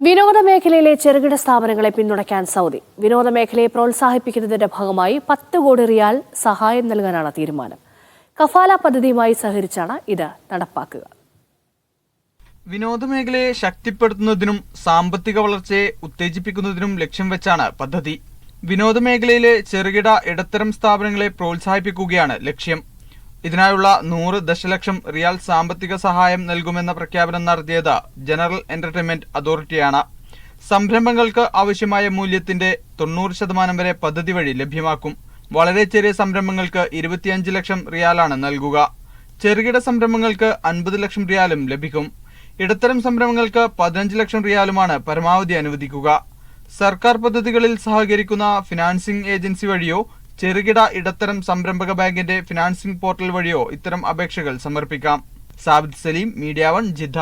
വിനോദമേഖലയിലെ ചെറുകിട സ്ഥാപനങ്ങളെ പിന്തുണയ്ക്കാൻ സൗദി. വിനോദമേഖലയെ പ്രോത്സാഹിപ്പിക്കുന്നതിന്റെ ഭാഗമായി 10 കോടി റിയാൽ സഹായം നൽകാനാണ് തീരുമാനം. കഫാല പദ്ധതിയുമായി സഹകരിച്ചാണ് ഇത് നടപ്പാക്കുക. വിനോദമേഖലയെ ശക്തിപ്പെടുത്തുന്നതിനും സാമ്പത്തിക വളർച്ചയെ ഉത്തേജിപ്പിക്കുന്നതിനും ലക്ഷ്യം വെച്ചാണ് പദ്ധതി. വിനോദമേഖലയിലെ ചെറുകിട ഇടത്തരം സ്ഥാപനങ്ങളെ പ്രോത്സാഹിപ്പിക്കുകയാണ് ലക്ഷ്യം. ഇതിനായുള്ള 100 ദശലക്ഷം റിയാൽ സാമ്പത്തിക സഹായം നൽകുമെന്ന പ്രഖ്യാപനം നടത്തിയത് ജനറൽ എന്റർടൈൻമെന്റ് അതോറിറ്റിയാണ്. സംരംഭങ്ങൾക്ക് ആവശ്യമായ മൂല്യത്തിന്റെ 90% വരെ പദ്ധതി വഴി ലഭ്യമാക്കും. വളരെ ചെറിയ സംരംഭങ്ങൾക്ക് 25 ലക്ഷം റിയാലാണ് നൽകുക. ചെറുകിട സംരംഭങ്ങൾക്ക് 50 ലക്ഷം റിയാലും ലഭിക്കും. ഇടത്തരം സംരംഭങ്ങൾക്ക് 15 ലക്ഷം റിയാലുമാണ് പരമാവധി അനുവദിക്കുക. സർക്കാർ പദ്ധതികളിൽ സഹകരിക്കുന്ന ഫിനാൻസിംഗ് ഏജൻസി വഴിയോ ചെറുകിട ഇടത്തരം സംരംഭക ബാങ്കിന്റെ ഫിനാൻസിംഗ് പോർട്ടൽ വഴിയോ ഇത്തരം അപേക്ഷകൾ സമർപ്പിക്കാം. Sabith Saleem, media 1, Jeddah.